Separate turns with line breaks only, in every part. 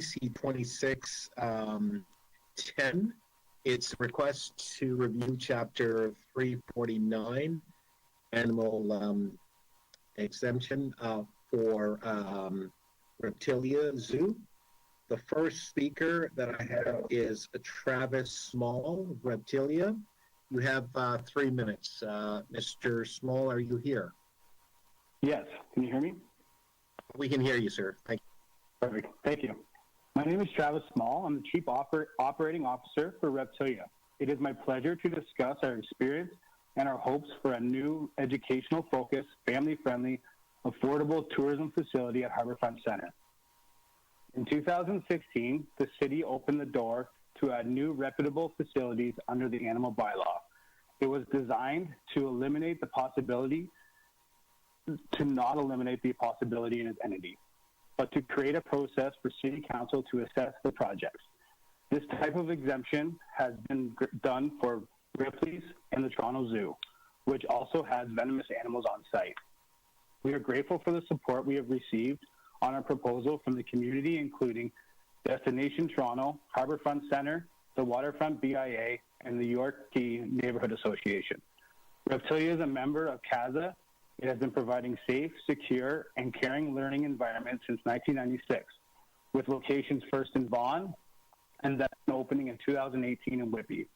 EC 2610. It's a request to review Chapter 349, Animal Exemption for Reptilia Zoo. The first speaker that I have is Travis Small, Reptilia. You have 3 minutes. Mr. Small, are you here?
Yes. Can you hear me?
We can hear you, sir. Thank you.
Perfect. Thank you. My name is Travis Small. I'm the Chief Operating Officer for Reptilia. It is my pleasure to discuss our experience and our hopes for a new educational focused, family-friendly, affordable tourism facility at Harbourfront Center. In 2016, the city opened the door to add new reputable facilities under the animal bylaw. It was designed to eliminate the possibility, to not eliminate the possibility in its entity, but to create a process for City Council to assess the projects. This type of exemption has been done for Ripley's and the Toronto Zoo, which also has venomous animals on site. We are grateful for the support we have received on our proposal from the community, including Destination Toronto, Harbourfront Center, the Waterfront BIA, and the York Quay Neighbourhood Association. Reptilia is a member of CASA. It has been providing safe, secure, and caring learning environments since 1996, with locations first in Vaughan and then opening in 2018 in Whitby.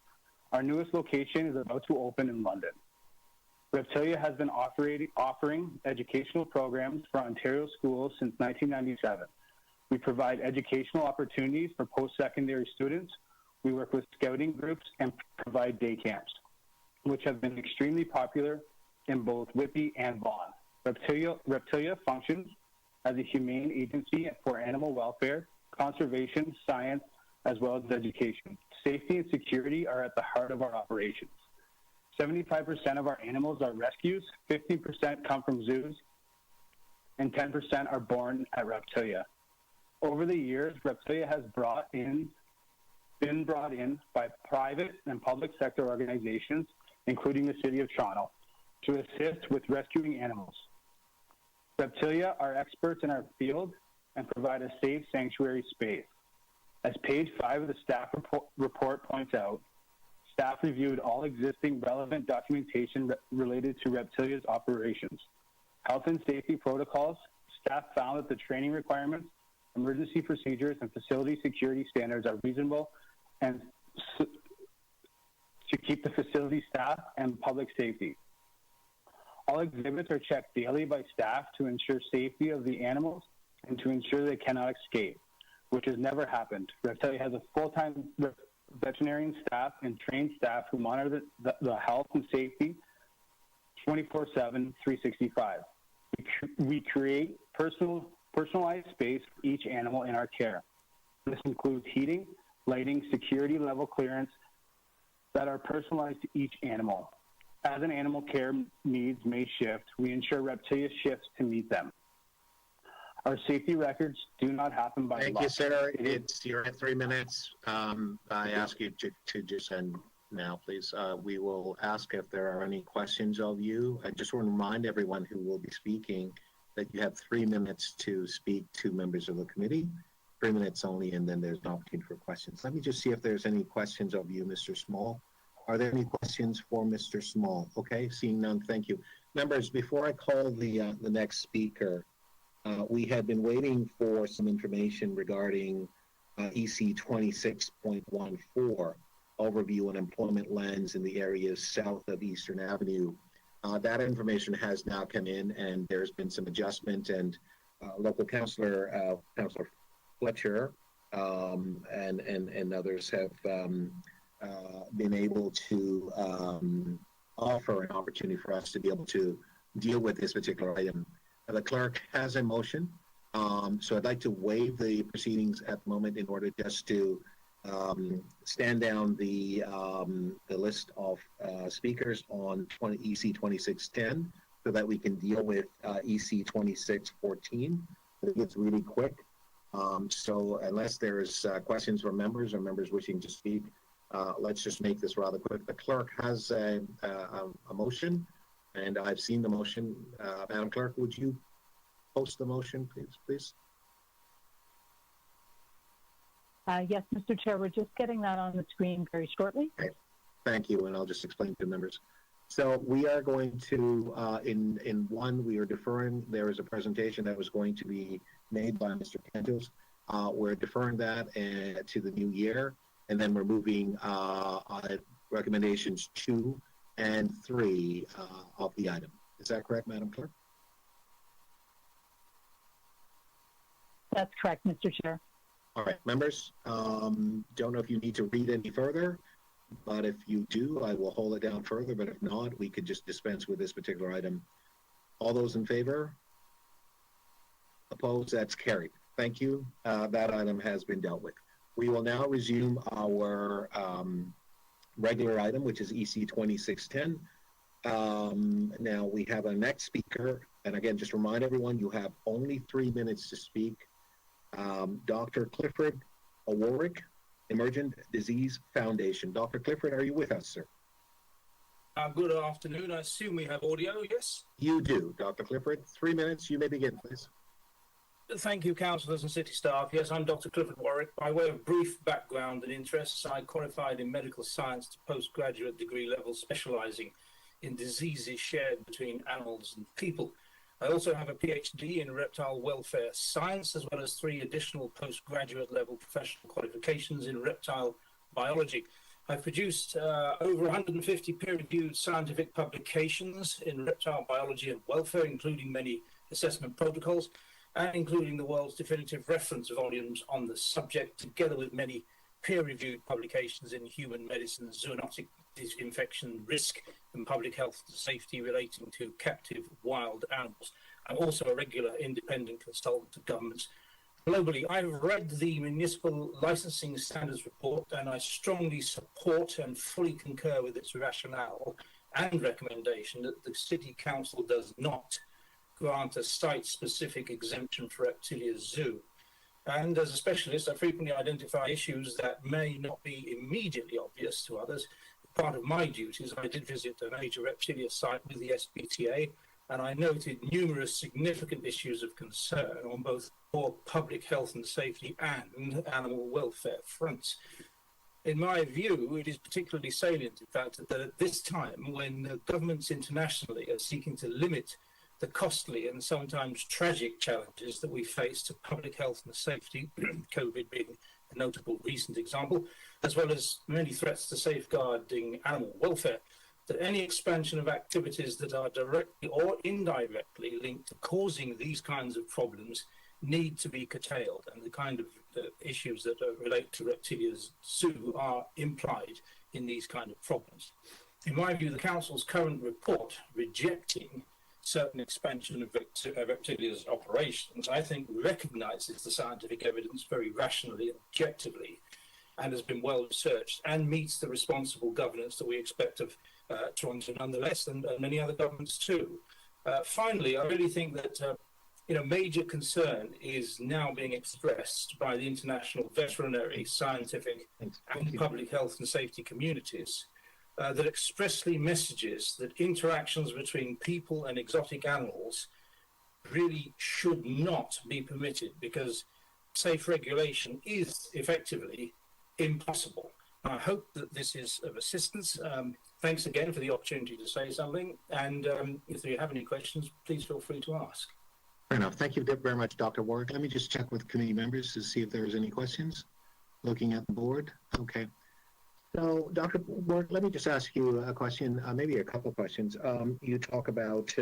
Our newest location is about to open in London. Reptilia has been offering educational programs for Ontario schools since 1997. We provide educational opportunities for post-secondary students. We work with scouting groups and provide day camps, which have been extremely popular in both Whitby and Vaughan. Reptilia functions as a humane agency for animal welfare, conservation, science, as well as education. Safety and security are at the heart of our operations. 75% of our animals are rescues, 15% come from zoos, and 10% are born at Reptilia. Over the years, Reptilia has been brought in by private and public sector organizations, including the City of Toronto, to assist with rescuing animals. Reptilia are experts in our field and provide a safe sanctuary space. As page 5 of the staff report points out, staff reviewed all existing relevant documentation related to Reptilia's operations. Health and safety protocols, staff found that the training requirements, emergency procedures, and facility security standards are reasonable and to keep the facility staff and public safety. All exhibits are checked daily by staff to ensure safety of the animals and to ensure they cannot escape, which has never happened. Reptilia has a full-time veterinarian staff and trained staff who monitor the health and safety 24/7, 365. We create personalized space for each animal in our care. This includes heating, lighting, security level clearance that are personalized to each animal. As an animal care needs may shift, we ensure Reptilia shifts to meet them. Our safety records do not happen by
Thank
luck.
you, sir. You're at 3 minutes. I ask you to just end now, please. We will ask if there are any questions of you. I just want to remind everyone who will be speaking that you have 3 minutes to speak to members of the committee. 3 minutes only, and then there's an opportunity for questions. Let me just see if there's any questions of you, Mr. Small. Are there any questions for Mr. Small? Okay, seeing none, thank you. Members, before I call the next speaker, we had been waiting for some information regarding EC 26.14, overview and employment lens in the areas south of Eastern Avenue. That information has now come in, and there's been some adjustment, and local councillor, Councillor Fletcher, and others have been able to offer an opportunity for us to be able to deal with this particular item. The clerk has a motion, so I'd like to waive the proceedings at the moment in order just to stand down the list of speakers on EC 2610 so that we can deal with EC 2614. I think it's really quick. So unless there's questions from members or members wishing to speak, let's just make this rather quick. The clerk has a motion, and I've seen the motion. Madam Clerk, would you post the motion, please?
Yes, Mr. Chair, we're just getting that on the screen very shortly.
Okay. Thank you, and I'll just explain to members. So we are going to, in one, we are deferring. There is a presentation that was going to be made by Mr. Cantos. We're deferring that to the new year, and then we're moving recommendations 2 and 3 of the item. Is that correct, Madam Clerk?
That's correct, Mr. Chair.
All right, members, don't know if you need to read any further, but if you do, I will hold it down further, but if not, we could just dispense with this particular item. All those in favor? Opposed? That's carried. Thank you. That item has been dealt with. We will now resume our regular item, which is EC 2610. Now we have a next speaker, and again, just remind everyone, you have only 3 minutes to speak. Dr. Clifford O'Warwick, Emergent Disease Foundation. Dr. Clifford, are you with us, sir?
Good afternoon. I assume we have audio, yes?
You do, Dr. Clifford. 3 minutes. You may begin, please.
Thank you, councillors and city staff. Yes, I'm Dr. Clifford Warwick. By way of brief background and interests, I qualified in medical science to postgraduate degree level, specialising in diseases shared between animals and people. I also have a PhD in reptile welfare science, as well as 3 additional postgraduate level professional qualifications in reptile biology. I've produced over 150 peer-reviewed scientific publications in reptile biology and welfare, including many assessment protocols, and including the world's definitive reference volumes on the subject, together with many peer-reviewed publications in human medicine, zoonotic infection risk, and public health safety relating to captive wild animals. I'm also a regular independent consultant to governments globally. I've read the Municipal Licensing Standards Report, and I strongly support and fully concur with its rationale and recommendation that the City Council does not grant a site-specific exemption for Reptilia Zoo. And as a specialist, I frequently identify issues that may not be immediately obvious to others. Part of my duties, I did visit a major reptilia site with the SPTA, and I noted numerous significant issues of concern on both for public health and safety and animal welfare fronts. In my view, it is particularly salient, in fact, that at this time, when governments internationally are seeking to limit the costly and sometimes tragic challenges that we face to public health and safety, COVID being a notable recent example, as well as many threats to safeguarding animal welfare, that any expansion of activities that are directly or indirectly linked to causing these kinds of problems need to be curtailed, and the kind of issues that relate to Reptilia Zoo are implied in these kind of problems. In my view, the Council's current report rejecting certain expansion of Reptilia's operations, I think, recognises the scientific evidence very rationally and objectively, and has been well researched, and meets the responsible governance that we expect of Toronto nonetheless, and many other governments too. Finally, I really think that major concern is now being expressed by the international veterinary, scientific, and public health and safety communities that expressly messages that interactions between people and exotic animals really should not be permitted, because safe regulation is effectively impossible. I hope that this is of assistance. Thanks again for the opportunity to say something, and if you have any questions, please feel free to ask.
Fair enough. Thank you very much, Dr. Warwick. Let me just check with committee members to see if there's any questions. Looking at the board. Okay. So, Dr. Warwick, let me just ask you a question, maybe a couple of questions. You talk about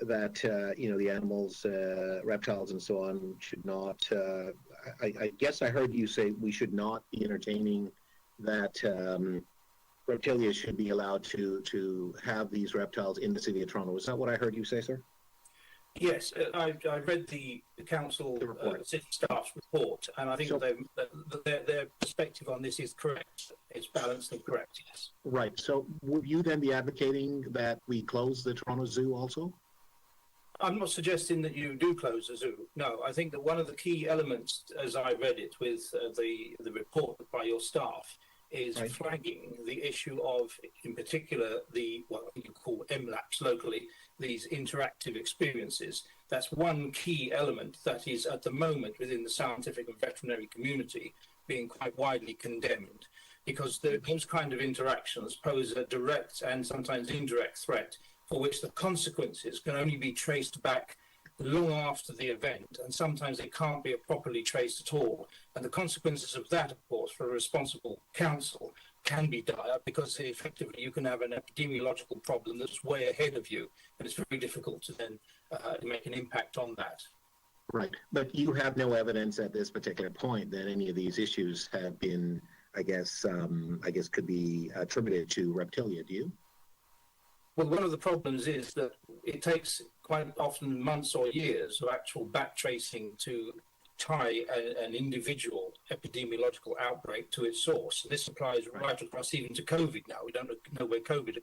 that, the animals, reptiles and so on should not, I guess I heard you say we should not be entertaining that Reptilia should be allowed to have these reptiles in the city of Toronto. Is that what I heard you say, sir?
Yes, I read the council city staff's report, and I think so, their perspective on this is correct. It's balanced and correct, yes. Right.
So would you then be advocating that we close the Toronto Zoo also?
I'm not suggesting that you do close the zoo. No, I think that one of the key elements, as I read it with the report by your staff, is flagging the issue of, in particular, what you call MLAPs locally, these interactive experiences. That's one key element that is at the moment within the scientific and veterinary community being quite widely condemned, because those kind of interactions pose a direct and sometimes indirect threat for which the consequences can only be traced back long after the event, and sometimes they can't be properly traced at all. And the consequences of that, of course, for a responsible council can be dire, because effectively you can have an epidemiological problem that's way ahead of you, and it's very difficult to then make an impact on that.
Right, but you have no evidence at this particular point that any of these issues have been, I guess could be attributed to reptilia, do you?
Well, one of the problems is that it takes quite often months or years of actual back tracing to tie an individual epidemiological outbreak to its source. This applies right across even to COVID now. We don't know where COVID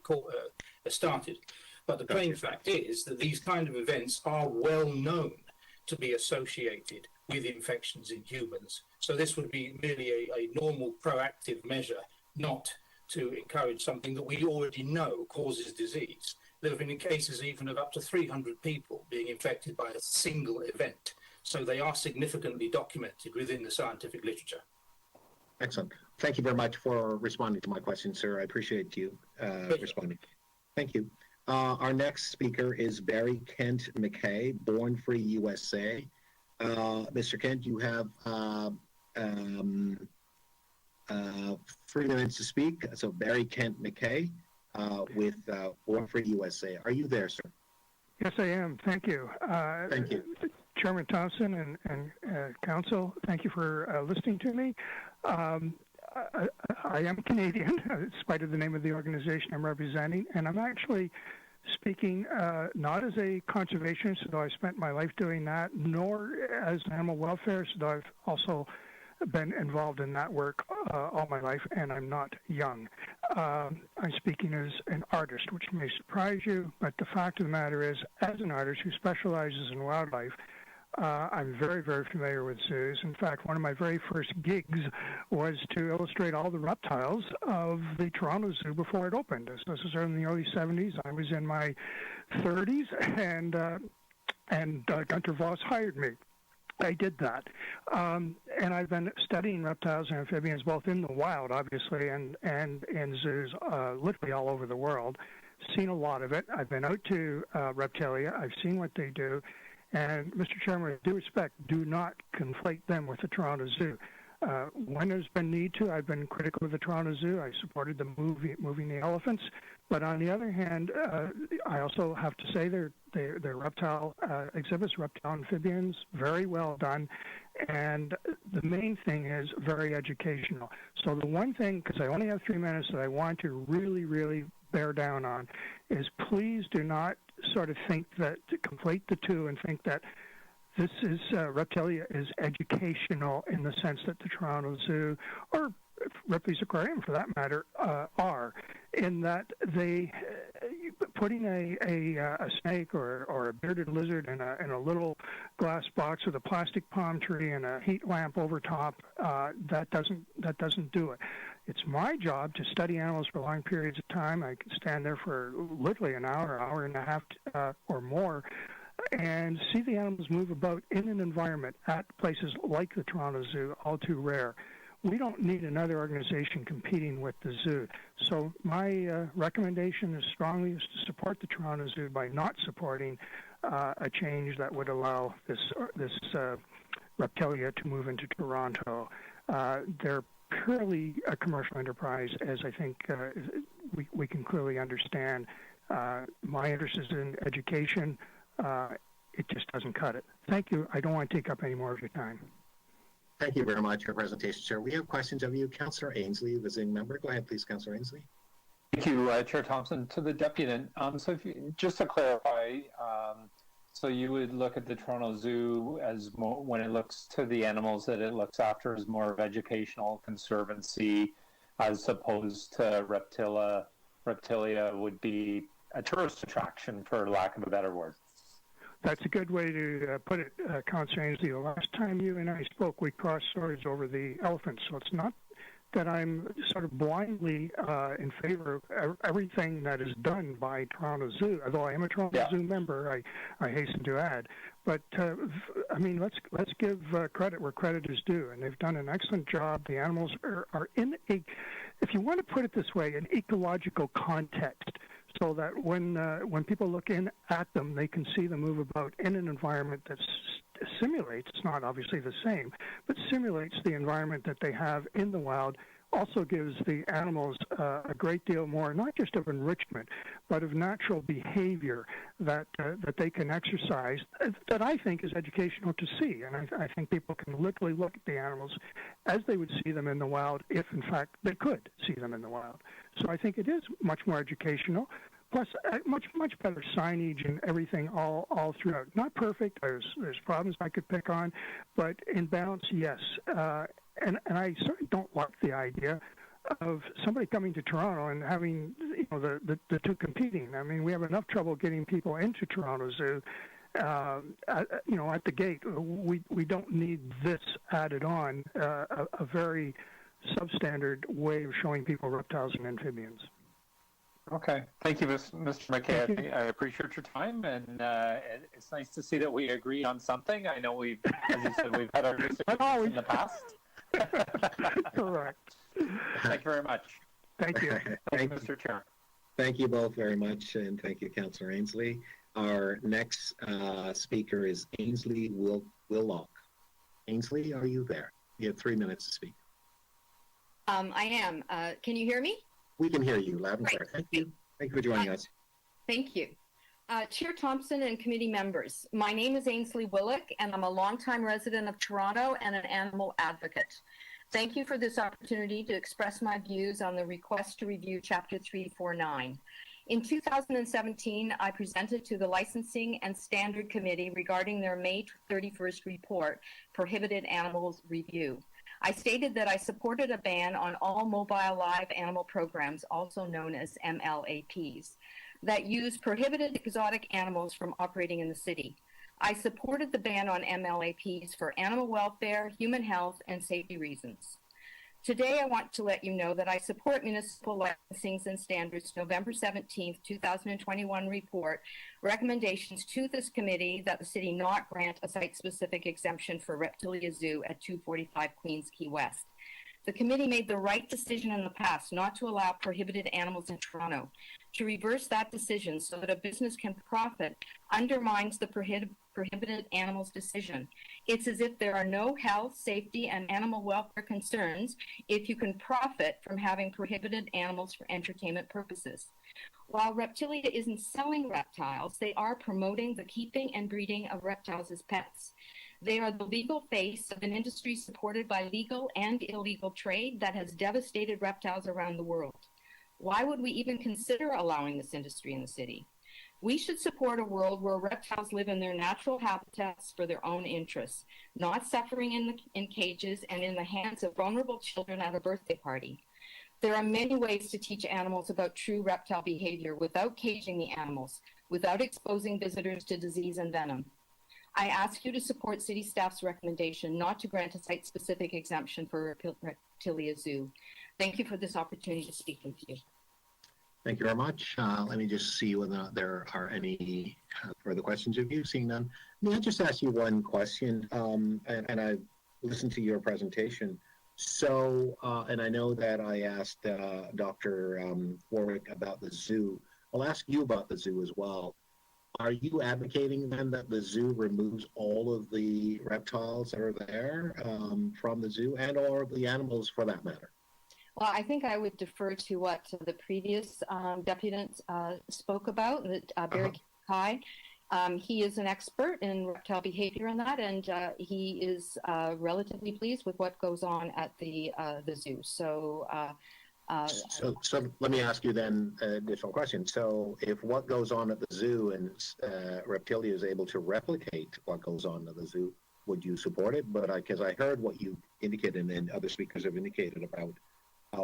started. But the plain fact is that these kind of events are well known to be associated with infections in humans. So this would be merely a normal proactive measure, not to encourage something that we already know causes disease. There have been cases even of up to 300 people being infected by a single event. So they are significantly documented within the scientific literature.
Excellent. Thank you very much for responding to my question, sir. I appreciate you responding. Thank you. Our next speaker is Barry Kent McKay, Born Free USA. Mr. Kent, you have 3 minutes to speak. So Barry Kent McKay with Born Free USA. Are you there, sir?
Yes, I am. Thank you.
Thank you.
Chairman Thompson and Council, thank you for listening to me. I am Canadian, in spite of the name of the organization I'm representing, and I'm actually speaking not as a conservationist, though I spent my life doing that, nor as an animal welfare, though I've also been involved in that work all my life, and I'm not young. I'm speaking as an artist, which may surprise you, but the fact of the matter is, as an artist who specializes in wildlife, I'm very, very familiar with zoos. In fact, one of my very first gigs was to illustrate all the reptiles of the Toronto Zoo before it opened. So this was in the early 70s. I was in my 30s, and Gunter Voss hired me. I did that. And I've been studying reptiles and amphibians both in the wild, obviously, and in zoos literally all over the world. Seen a lot of it. I've been out to reptilia. I've seen what they do. And, Mr. Chairman, with due respect, do not conflate them with the Toronto Zoo. When there's been need to, I've been critical of the Toronto Zoo. I supported the moving the elephants. But on the other hand, I also have to say their reptile exhibits, reptile amphibians, very well done. And the main thing is very educational. So the one thing, because I only have 3 minutes, that I want to really, really bear down on is please do not sort of think that, to conflate the two and think that this is, reptilia is educational in the sense that the Toronto Zoo, or Ripley's Aquarium for that matter, are, in that they, putting a snake or a bearded lizard in a little glass box with a plastic palm tree and a heat lamp over top, that doesn't do it. It's my job to study animals for long periods of time. I can stand there for literally an hour and a half or more, and see the animals move about in an environment at places like the Toronto Zoo, all too rare. We don't need another organization competing with the zoo. So my recommendation is strongly to support the Toronto Zoo by not supporting a change that would allow this reptilia to move into Toronto. They're purely a commercial enterprise, as I think we can clearly understand. My interest is in education. It just doesn't cut it. Thank you. I don't want to take up any more of your time.
Thank you very much for your presentation, sir. We have questions of you. Councillor Ainsley, visiting member. Go ahead, please, Councillor Ainsley.
Thank you, Chair Thompson. To the deputant, so if you, just to clarify, so you would look at the Toronto Zoo as more, when it looks to the animals that it looks after, as more of educational conservancy, as opposed to reptilia would be a tourist attraction, for lack of a better word.
That's a good way to put it, Councillor Ainsley. The last time you and I spoke, we crossed swords over the elephants, so it's not that I'm sort of blindly in favor of everything that is done by Toronto Zoo. Although I am a Toronto Zoo member, I hasten to add. But I mean, let's give credit where credit is due, and they've done an excellent job. The animals are in a, if you want to put it this way, an ecological context, so that when people look in at them, they can see them move about in an environment that simulates, it's not obviously the same, but simulates the environment that they have in the wild. Also gives the animals a great deal more, not just of enrichment, but of natural behavior that they can exercise, that I think is educational to see. And I think people can literally look at the animals as they would see them in the wild, if in fact they could see them in the wild. So I think it is much more educational. Plus, much better signage and everything all throughout. Not perfect. There's problems I could pick on, but in balance, yes. And I certainly don't like the idea of somebody coming to Toronto and having the two competing. I mean, we have enough trouble getting people into Toronto Zoo. At the gate, we don't need this added on. A very substandard way of showing people reptiles and amphibians.
Okay. Thank you, Mr. McKay. I appreciate your time, and it's nice to see that we agree on something. I know as you said, we've had our disagreements in the past.
Correct.
Thank you very much.
Thank you.
Thank you, Mr. Chair.
Thank you both very much, and thank you, Councillor Ainsley. Our next speaker is Ainsley Willock. Ainsley, are you there? You have 3 minutes to speak.
I am. Can you hear me?
We can hear you loud and clear.
Great.
Thank you. Thank you for joining us.
Thank you. Chair Thompson and committee members, my name is Ainsley Willock, and I'm a longtime resident of Toronto and an animal advocate. Thank you for this opportunity to express my views on the request to review Chapter 349. In 2017, I presented to the Licensing and Standard Committee regarding their May 31st report, Prohibited Animals Review. I stated that I supported a ban on all mobile live animal programs, also known as MLAPs, that use prohibited exotic animals from operating in the city. I supported the ban on MLAPs for animal welfare, human health, and safety reasons. Today, I want to let you know that I support Municipal Licensing and Standards November 17th, 2021 report recommendations to this committee that the city not grant a site-specific exemption for Reptilia Zoo at 245 Queens Quay West. The committee made the right decision in the past not to allow prohibited animals in Toronto. To reverse that decision so that a business can profit undermines the prohibited animals decision. It's as if there are no health, safety, and animal welfare concerns if you can profit from having prohibited animals for entertainment purposes. While Reptilia isn't selling reptiles, they are promoting the keeping and breeding of reptiles as pets. They are the legal face of an industry supported by legal and illegal trade that has devastated reptiles around the world. Why would we even consider allowing this industry in the city? We should support a world where reptiles live in their natural habitats for their own interests, not suffering in cages and in the hands of vulnerable children at a birthday party. There are many ways to teach animals about true reptile behavior without caging the animals, without exposing visitors to disease and venom. I ask you to support City staff's recommendation not to grant a site-specific exemption for Reptilia Zoo. Thank you for this opportunity to speak with you.
Thank you very much. Let me just see whether there are any further questions of you. Seeing none, may I just ask you one question? And I listened to your presentation. So, and I know that I asked Dr. Warwick about the zoo. I'll ask you about the zoo as well. Are you advocating then that the zoo removes all of the reptiles that are there from the zoo and or the animals for that matter?
Well, I think I would defer to what the previous deputant spoke about, Barry Kai. He is an expert in reptile behavior and that, and he is relatively pleased with what goes on at the zoo. So
let me ask you then an additional question. So if what goes on at the zoo and Reptilia is able to replicate what goes on at the zoo, would you support it? But because I heard what you indicated and other speakers have indicated about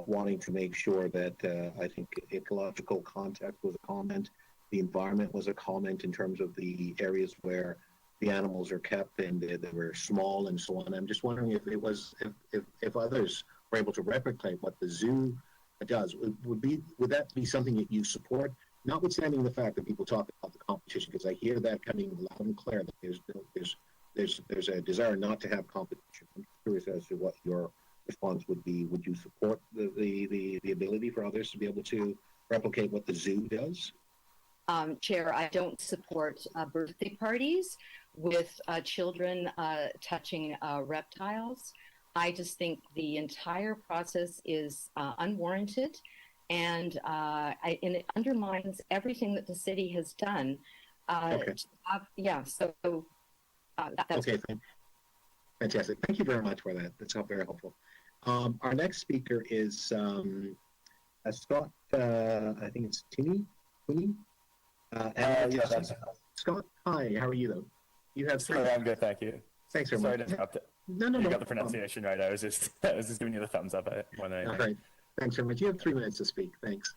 wanting to make sure that I think ecological context was a comment, the environment was a comment in terms of the areas where the animals are kept and they were small and so on. I'm just wondering if it was if others we're able to replicate what the zoo does, would that be something that you support? Notwithstanding the fact that people talk about the competition, because I hear that coming loud and clear, that there's a desire not to have competition. I'm curious as to what your response would be. Would you support the ability for others to be able to replicate what the zoo does?
Chair, I don't support birthday parties with children touching reptiles. I just think the entire process is unwarranted, and it undermines everything that the city has done.
Okay.
That's
okay. Fantastic. Thank you very much for that. That's very helpful. Our next speaker is Scott. I think it's Tinney. Scott, hi. How are you, though? You have.
Sorry, I'm good, thank you.
Thanks very
Sorry
much.
to interrupt.
No.
You got the pronunciation right. I was just giving you the thumbs up more than anything.
All right. Thanks very much. You have 3 minutes to speak. Thanks.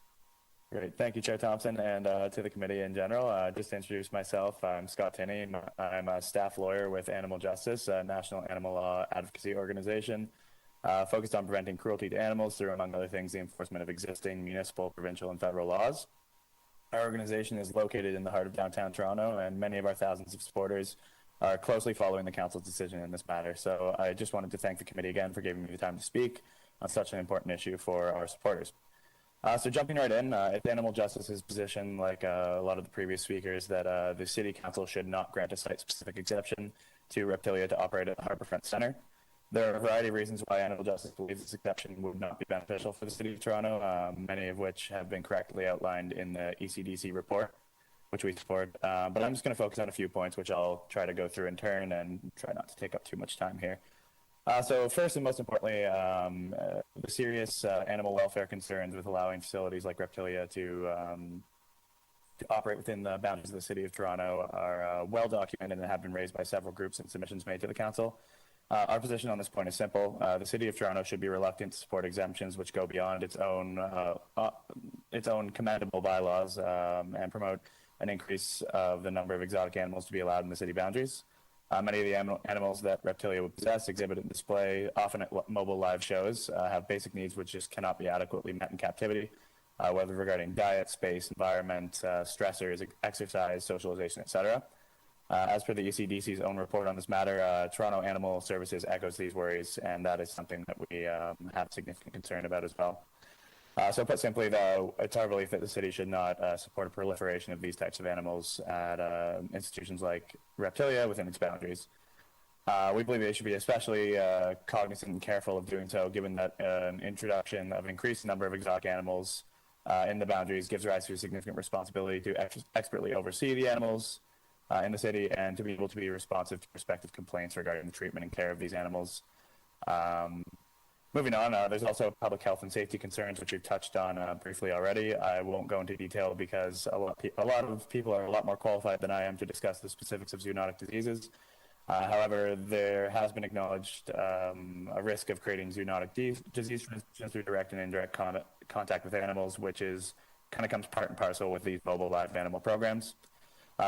Great. Thank you, Chair Thompson, and to the committee in general. Just to introduce myself, I'm Scott Tinney. I'm a staff lawyer with Animal Justice, a national animal law advocacy organization focused on preventing cruelty to animals through, among other things, the enforcement of existing municipal, provincial, and federal laws. Our organization is located in the heart of downtown Toronto, and many of our thousands of supporters are closely following the council's decision in this matter. So I just wanted to thank the committee again for giving me the time to speak on such an important issue for our supporters. So jumping right in, it's Animal Justice's position, like a lot of the previous speakers, that the City Council should not grant a site-specific exception to Reptilia to operate at the Harbourfront Centre. There are a variety of reasons why Animal Justice believes this exception would not be beneficial for the City of Toronto, many of which have been correctly outlined in the ECDC report, which we support. But I'm just going to focus on a few points, which I'll try to go through in turn and try not to take up too much time here. So first and most importantly, the serious animal welfare concerns with allowing facilities like Reptilia to operate within the boundaries of the City of Toronto are well documented and have been raised by several groups and submissions made to the Council. Our position on this point is simple. The City of Toronto should be reluctant to support exemptions which go beyond its own commendable bylaws and promote an increase of the number of exotic animals to be allowed in the city boundaries. Many of the animals that Reptilia would possess, exhibit, and display, often at mobile live shows, have basic needs which just cannot be adequately met in captivity, whether regarding diet, space, environment, stressors, exercise, socialization, etc. As per the ECDC's own report on this matter, Toronto Animal Services echoes these worries, and that is something that we have significant concern about as well. So put simply, though, it's our belief that the city should not support a proliferation of these types of animals at institutions like Reptilia within its boundaries. We believe they should be especially cognizant and careful of doing so, given that an introduction of increased number of exotic animals in the boundaries gives rise to a significant responsibility to expertly oversee the animals in the city and to be able to be responsive to prospective complaints regarding the treatment and care of these animals. Moving on, there's also public health and safety concerns, which we've touched on briefly already. I won't go into detail because a lot of people are a lot more qualified than I am to discuss the specifics of zoonotic diseases. However, there has been acknowledged a risk of creating zoonotic disease transmission through direct and indirect contact with animals, which kind of comes part and parcel with these mobile live animal programs.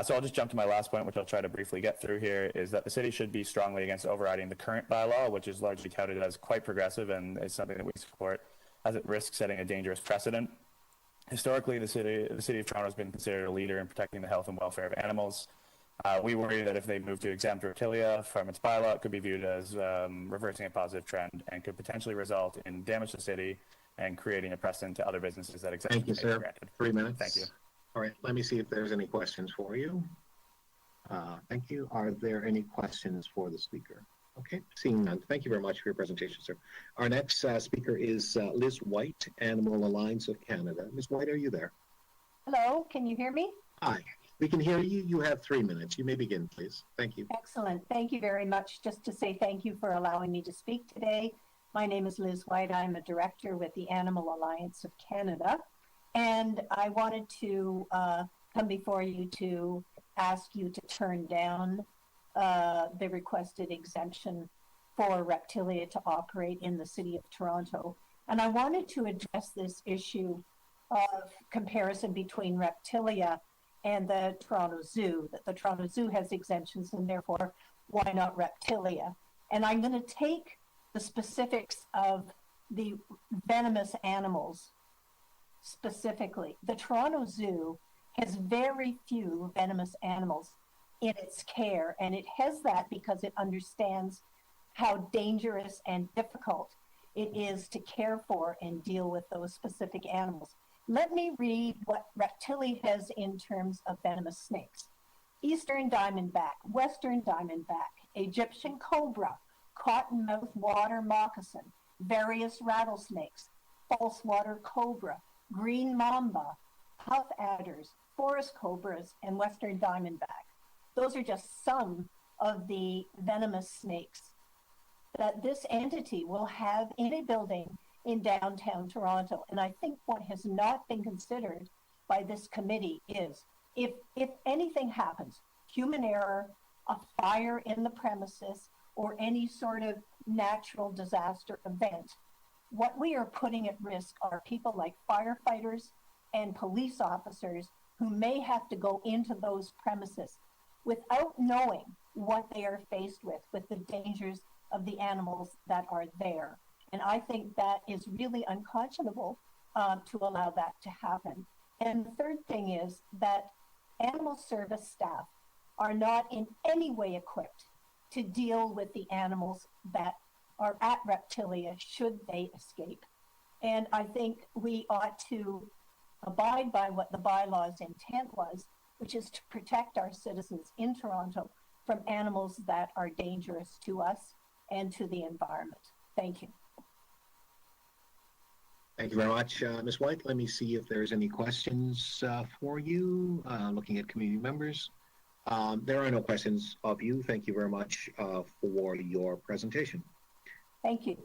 So I'll just jump to my last point, which I'll try to briefly get through here, is that the city should be strongly against overriding the current bylaw, which is largely touted as quite progressive and is something that we support, as it risks setting a dangerous precedent. Historically, the city of Toronto has been considered a leader in protecting the health and welfare of animals. We worry that if they move to exempt Reptilia from its bylaw, it could be viewed as reversing a positive trend and could potentially result in damage to the city and creating a precedent to other businesses that exemptions
Thank you, sir.
granted.
3 minutes.
Thank you.
All right, let me see if there's any questions for you. Thank you. Are there any questions for the speaker? Okay, seeing none. Thank you very much for your presentation, sir. Our next speaker is Liz White, Animal Alliance of Canada. Ms. White, are you there?
Hello, can you hear me?
Hi, we can hear you. You have 3 minutes. You may begin, please. Thank you.
Excellent. Thank you very much. Just to say thank you for allowing me to speak today. My name is Liz White. I'm a director with the Animal Alliance of Canada. And I wanted to come before you to ask you to turn down the requested exemption for Reptilia to operate in the City of Toronto. And I wanted to address this issue of comparison between Reptilia and the Toronto Zoo, that the Toronto Zoo has exemptions and therefore why not Reptilia? And I'm going to take the specifics of the venomous animals specifically. The Toronto Zoo has very few venomous animals in its care, and it has that because it understands how dangerous and difficult it is to care for and deal with those specific animals. Let me read what Reptili has in terms of venomous snakes. Eastern diamondback, western diamondback, Egyptian cobra, cottonmouth water moccasin, various rattlesnakes, false water cobra, green mamba, puff adders, forest cobras, and western diamondback. Those are just some of the venomous snakes that this entity will have in a building in downtown Toronto. And I think what has not been considered by this committee is if anything happens, human error, a fire in the premises, or any sort of natural disaster event, what we are putting at risk are people like firefighters and police officers who may have to go into those premises without knowing what they are faced with the dangers of the animals that are there. And I think that is really unconscionable to allow that to happen. And the third thing is that animal service staff are not in any way equipped to deal with the animals that are at Reptilia should they escape. And I think we ought to abide by what the bylaw's intent was, which is to protect our citizens in Toronto from animals that are dangerous to us and to the environment. Thank you.
Thank you very much, Ms. White. Let me see if there's any questions for you, looking at community members. There are no questions of you. Thank you very much for your presentation.
Thank you.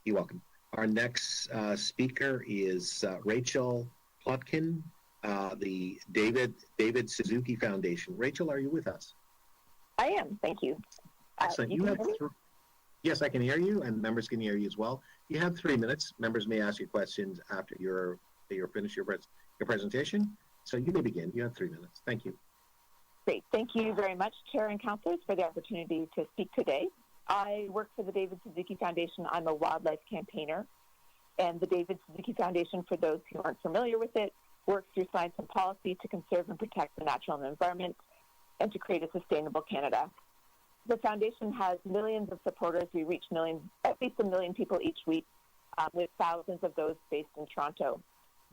You're welcome. Our next speaker is Rachel Plotkin, the David Suzuki Foundation. Rachel, are you with us?
I am. Thank you.
Excellent. Yes, I can hear you, and members can hear you as well. You have 3 minutes. Members may ask you questions after you're finished your presentation. So you may begin. You have 3 minutes. Thank you.
Great. Thank you very much, Chair and Councillors, for the opportunity to speak today. I work for the David Suzuki Foundation. I'm a wildlife campaigner. And the David Suzuki Foundation, for those who aren't familiar with it, works through science and policy to conserve and protect the natural environment and to create a sustainable Canada. The foundation has millions of supporters. We reach millions, at least 1 million people each week, with thousands of those based in Toronto.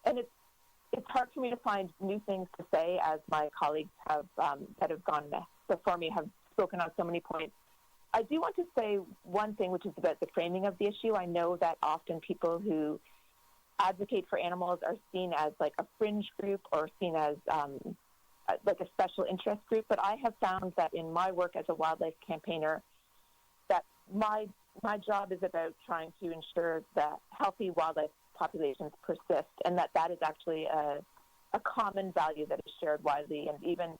And it's hard for me to find new things to say, as my colleagues have that have gone before me have spoken on so many points. I do want to say one thing, which is about the framing of the issue. I know that often people who advocate for animals are seen as like a fringe group or seen as like a special interest group, but I have found that in my work as a wildlife campaigner, that my job is about trying to ensure that healthy wildlife populations persist, and that is actually a common value that is shared widely and even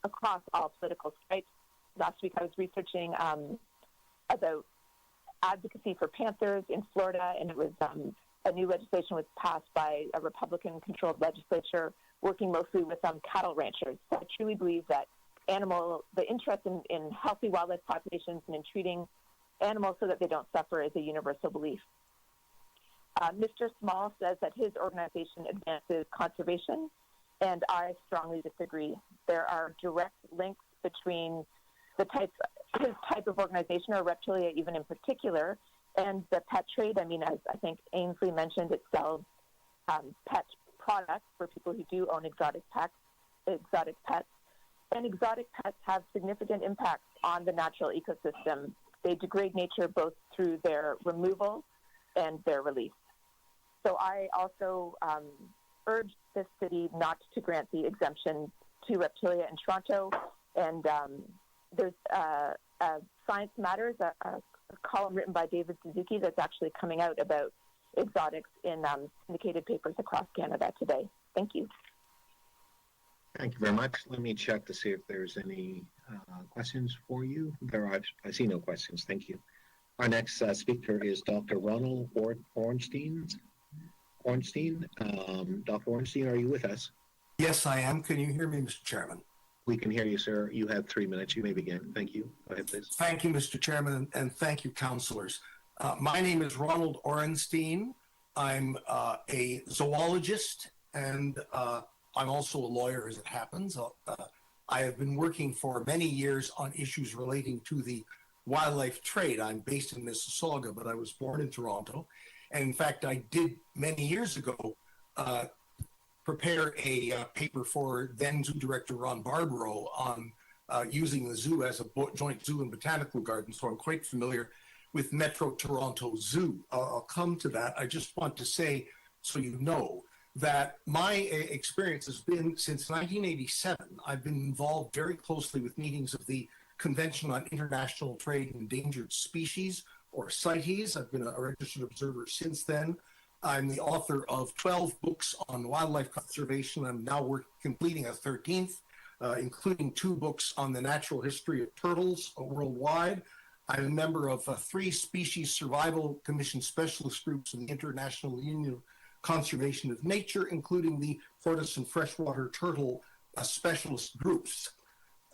across all political stripes. Last week I was researching about advocacy for panthers in Florida, and it was a new legislation was passed by a Republican-controlled legislature working mostly with cattle ranchers. So I truly believe that the interest in healthy wildlife populations and in treating animals so that they don't suffer is a universal belief. Mr. Small says that his organization advances conservation, and I strongly disagree. There are direct links between his type of organization, or Reptilia even in particular, and the pet trade. I mean, as I think Ainsley mentioned, it sells pet products for people who do own exotic pets. And exotic pets have significant impacts on the natural ecosystem. They degrade nature both through their removal and their release. So I also urge this city not to grant the exemption to Reptilia in Toronto. And there's Science Matters, a column written by David Suzuki that's actually coming out about exotics in syndicated papers across Canada today. Thank you.
Thank you very much. Let me check to see if there's any questions for you. I see no questions. Thank you. Our next speaker is Dr. Ronald Ornstein. Dr. Ornstein, are you with us?
Yes, I am. Can you hear me, Mr. Chairman?
We can hear you, sir. You have 3 minutes. You may begin. Thank you. Go ahead, please.
Thank you, Mr. Chairman, and thank you, councillors. My name is Ronald Orenstein. I'm a zoologist, and I'm also a lawyer, as it happens. I have been working for many years on issues relating to the wildlife trade. I'm based in Mississauga, but I was born in Toronto. And in fact, I did many years ago prepare a paper for then Zoo Director Ron Barbaro on using the zoo as a joint zoo and botanical garden. So I'm quite familiar with Metro Toronto Zoo. I'll come to that. I just want to say, so you know, that my experience has been since 1987. I've been involved very closely with meetings of the Convention on International Trade in Endangered Species, or CITES. I've been a registered observer since then. I'm the author of 12 books on wildlife conservation. I'm now completing a 13th, including 2 books on the natural history of turtles worldwide. I'm a member of 3 Species Survival Commission specialist groups in the International Union of Conservation of Nature, including the tortoise and freshwater turtle specialist groups.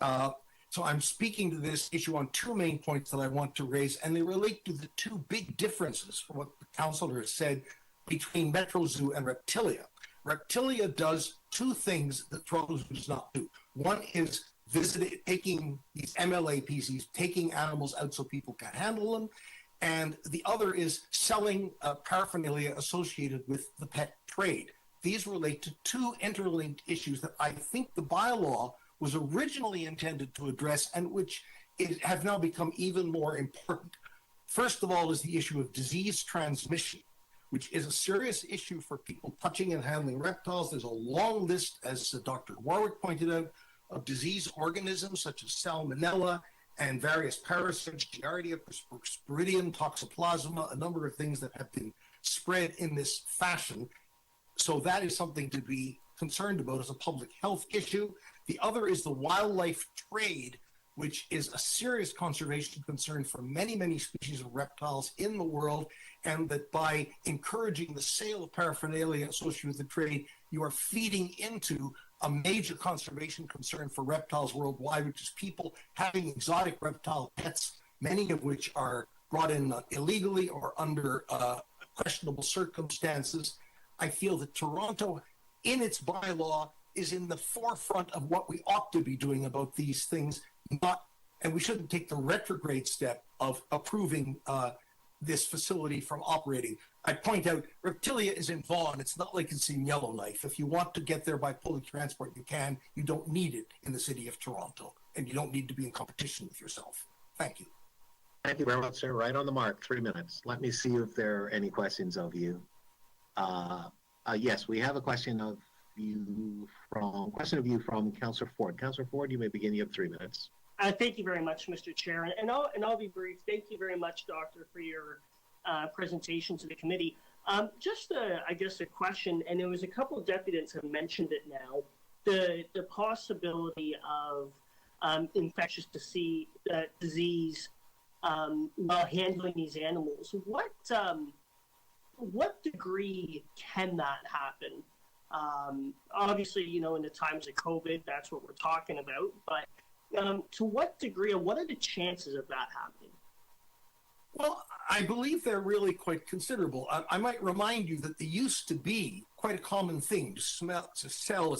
So I'm speaking to this issue on 2 main points that I want to raise, and they relate to the 2 big differences from what the councillor has said between Metro Zoo and Reptilia. Reptilia does 2 things that Toronto Zoo does not do. One is taking these MLAPCs, taking animals out so people can handle them, and the other is selling paraphernalia associated with the pet trade. These relate to 2 interlinked issues that I think the bylaw was originally intended to address and which have now become even more important. First of all is the issue of disease transmission, which is a serious issue for people touching and handling reptiles. There's a long list, as Dr. Warwick pointed out, of disease organisms such as salmonella and various parasites, Giardia, Sporidium, Toxoplasma, a number of things that have been spread in this fashion. So that is something to be concerned about as a public health issue. The other is the wildlife trade, which is a serious conservation concern for many, many species of reptiles in the world, and that by encouraging the sale of paraphernalia associated with the trade, you are feeding into a major conservation concern for reptiles worldwide, which is people having exotic reptile pets, many of which are brought in illegally or under questionable circumstances. I feel that Toronto, in its bylaw, is in the forefront of what we ought to be doing about these things, and we shouldn't take the retrograde step of approving this facility from operating. I point out, Reptilia is in Vaughan. It's not like it's in Yellowknife. If you want to get there by public transport, you can. You don't need it in the city of Toronto, and you don't need to be in competition with yourself. Thank you.
Thank you very much, sir. Right on the mark, 3 minutes. Let me see if there are any questions of you. Yes, we have a question of you from Councillor Ford. Councillor Ford, you may begin. You have 3 minutes.
Thank you very much, Mr. Chair, and I'll be brief. Thank you very much, Doctor, for your presentation to the committee. Just, I guess, a question, and there was a couple of deputants have mentioned it now, the possibility of infectious disease while handling these animals. What degree can that happen? Obviously, in the times of COVID, that's what we're talking about, but to what degree, or what are the chances of that happening?
Well, I believe they're really quite considerable. I might remind you that there used to be quite a common thing to sell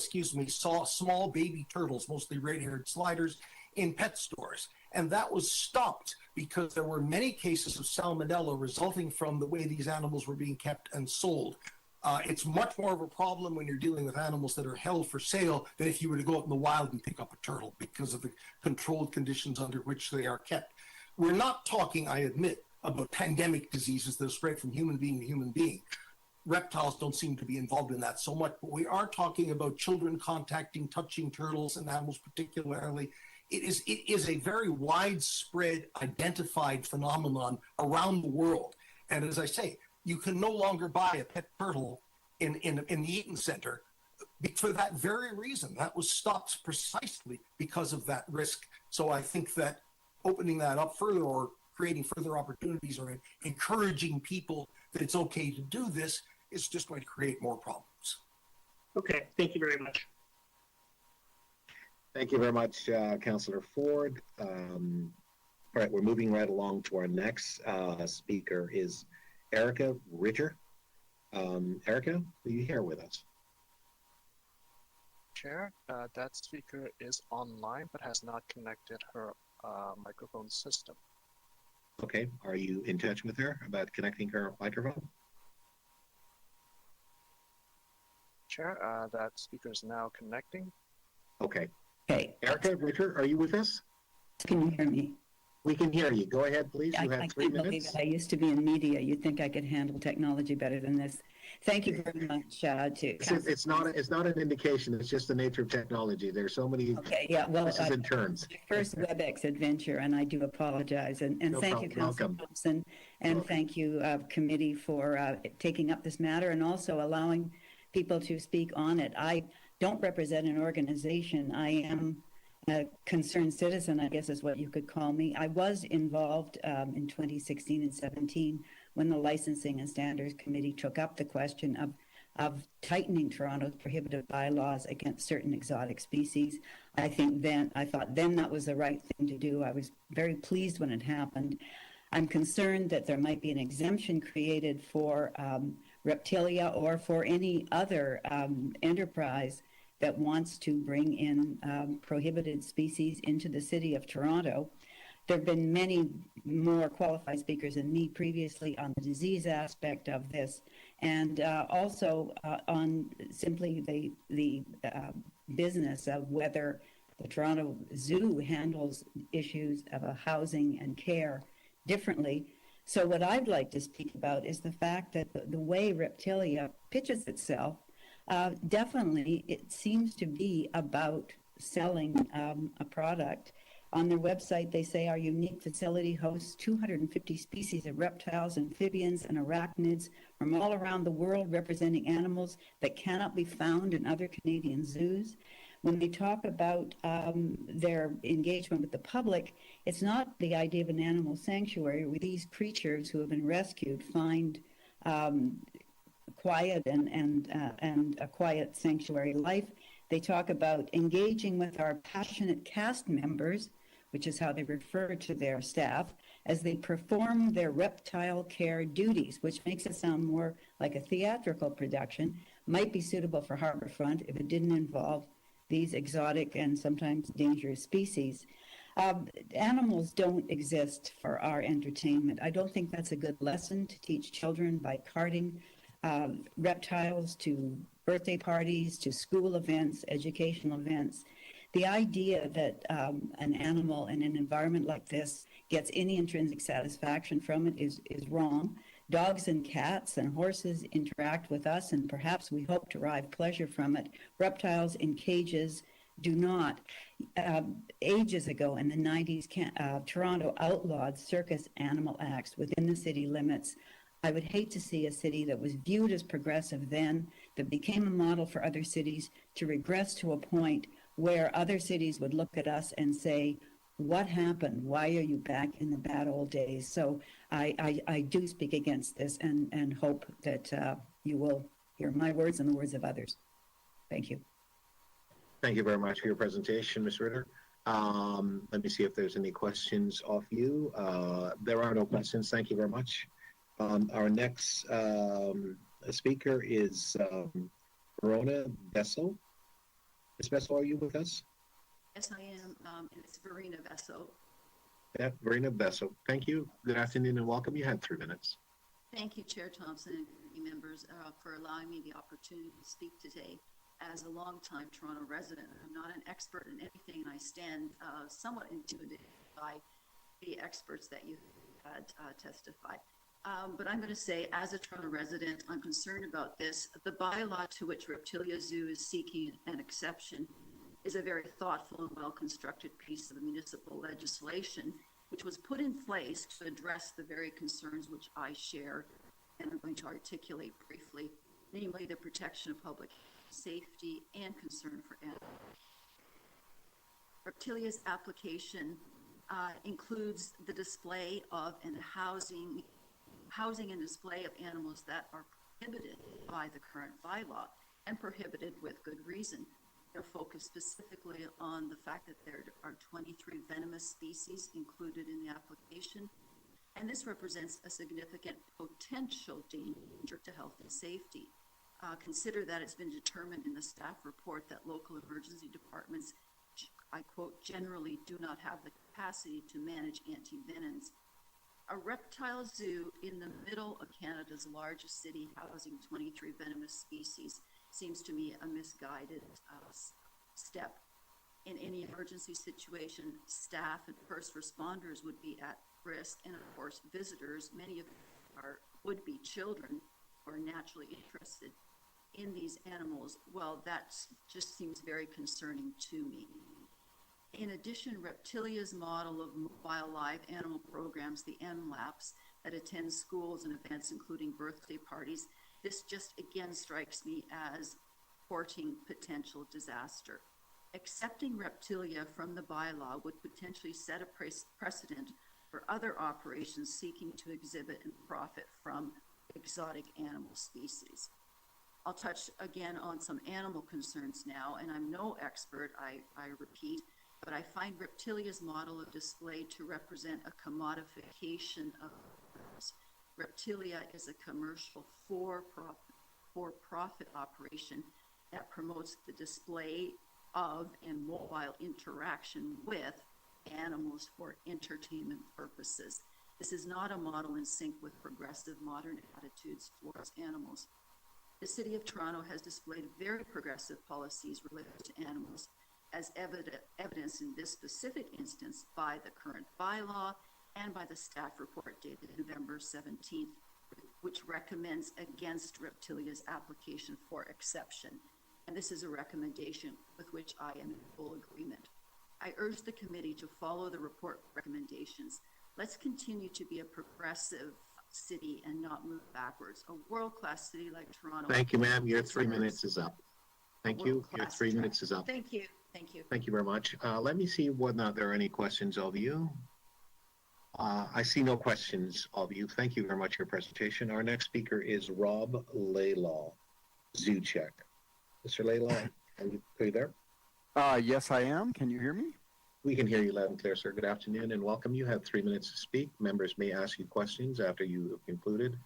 small baby turtles, mostly red-haired sliders, in pet stores. And that was stopped because there were many cases of salmonella resulting from the way these animals were being kept and sold. It's much more of a problem when you're dealing with animals that are held for sale than if you were to go out in the wild and pick up a turtle because of the controlled conditions under which they are kept. We're not talking, I admit, about pandemic diseases that are spread from human being to human being. Reptiles don't seem to be involved in that so much, but we are talking about children touching turtles and animals particularly. It is a very widespread, identified phenomenon around the world. And as I say, you can no longer buy a pet turtle in the Eaton Center for that very reason. That was stopped precisely because of that risk. So I think that opening that up further, or creating further opportunities, or encouraging people that it's okay to do this, is just going to create more problems.
Okay, thank you very much.
Thank you very much, Councillor Ford. All right, we're moving right along to our next speaker is Erica Ritter. Erica, are you here with us?
Chair, that speaker is online but has not connected her microphone system.
Okay, are you in touch with her about connecting her microphone?
Chair, that speaker is now connecting.
Okay.
Okay.
Erica Ritter, are you with us?
Can you hear me?
We can hear you. Go ahead, please. You have 3
I can't believe
minutes.
it. I used to be in media. You'd think I could handle technology better than this. Thank you very much
It's not an indication. It's just the nature of technology. There's so many.
Okay, yeah, well,
this is in turns.
First WebEx adventure, and I do apologize. And
No
thank you,
problem.
Councilor
Welcome.
Thompson, and
Welcome.
thank you, committee, for taking up this matter and also allowing people to speak on it. I don't represent an organization. I am a concerned citizen, I guess is what you could call me. I was involved in 2016 and 17 when the Licensing and Standards Committee took up the question of tightening Toronto's prohibited bylaws against certain exotic species. I thought then that was the right thing to do. I was very pleased when it happened. I'm concerned that there might be an exemption created for reptilia or for any other enterprise that wants to bring in prohibited species into the city of Toronto. There have been many more qualified speakers than me previously on the disease aspect of this, and also on simply the business of whether the Toronto Zoo handles issues of housing and care differently. So what I'd like to speak about is the fact that the way reptilia pitches itself, definitely it seems to be about selling a product. On their website, they say our unique facility hosts 250 species of reptiles, amphibians, and arachnids from all around the world, representing animals that cannot be found in other Canadian zoos. When they talk about their engagement with the public, it's not the idea of an animal sanctuary where these creatures who have been rescued find quiet and a quiet sanctuary life. They talk about engaging with our passionate cast members, which is how they refer to their staff, as they perform their reptile care duties, which makes it sound more like a theatrical production, might be suitable for Harbourfront if it didn't involve these exotic and sometimes dangerous species. Animals don't exist for our entertainment. I don't think that's a good lesson to teach children by carting reptiles to birthday parties, to school events, educational events. The idea that an animal in an environment like this gets any intrinsic satisfaction from it is wrong. Dogs and cats and horses interact with us, and perhaps we hope to derive pleasure from it. Reptiles in cages do not. Ages ago in the 90s, Toronto outlawed circus animal acts within the city limits. I would hate to see a city that was viewed as progressive then, that became a model for other cities, to regress to a point where other cities would look at us and say, what happened? Why are you back in the bad old days? So I do speak against this and hope that you will hear my words and the words of others. Thank you.
Thank you very much for your presentation, Ms. Ritter. Let me see if there's any questions off you. There are no questions. Thank you very much. Our next speaker is Verona Bessel. Ms. Bessel, are you with us?
Yes, I am, and it's Verena Vesso.
Yeah, Verena Bessel. Thank you. Good afternoon and welcome. You had 3 minutes.
Thank you, Chair Thompson and committee members, for allowing me the opportunity to speak today. As a longtime Toronto resident, I'm not an expert in anything, and I stand somewhat intimidated by the experts that you had testify. But I'm going to say, as a Toronto resident, I'm concerned about this. The bylaw to which Reptilia Zoo is seeking an exception is a very thoughtful and well-constructed piece of municipal legislation, which was put in place to address the very concerns which I share and I'm going to articulate briefly, namely the protection of public safety and concern for animals. Reptilia's application includes the display of and housing and display of animals that are prohibited by the current bylaw and prohibited with good reason. to focus specifically on the fact that there are 23 venomous species included in the application, and this represents a significant potential danger to health and safety. Consider that it's been determined in the staff report that local emergency departments, I quote, generally do not have the capacity to manage antivenoms. A reptile zoo in the middle of Canada's largest city housing 23 venomous species seems to me a misguided step. In any emergency situation, staff and first responders would be at risk, and of course visitors, many of whom are would-be children who are naturally interested in these animals. Well, that just seems very concerning to me. In addition, Reptilia's model of mobile live animal programs, the MLAPs, that attend schools and events including birthday parties, this just again strikes me as courting potential disaster. Accepting Reptilia from the bylaw would potentially set a precedent for other operations seeking to exhibit and profit from exotic animal species. I'll touch again on some animal concerns now, and I'm no expert, I repeat, but I find Reptilia's model of display to represent a commodification of animals. Reptilia is a commercial for-profit operation that promotes the display of and mobile interaction with animals for entertainment purposes. This is not a model in sync with progressive modern attitudes towards animals. The City of Toronto has displayed very progressive policies related to animals, as evidenced in this specific instance by the current bylaw and by the staff report dated November 17th, which recommends against Reptilia's application for exception. And this is a recommendation with which I am in full agreement. I urge the committee to follow the report recommendations. Let's continue to be a progressive city and not move backwards. A world-class city like Toronto.
Thank you, ma'am. Your 3 minutes is up. Thank you. Your 3 minutes is up.
Thank you. Thank you.
Thank you very much. Let me see whether or not there are any questions of you. I see no questions of you. Thank you very much for your presentation. Our next speaker is Rob Laylaw, Zoocheck. Mr. Laylaw, are you there?
Yes, I am. Can you hear me?
We can hear you loud and clear, sir. Good afternoon and welcome. You have 3 minutes to speak. Members may ask you questions after you have concluded.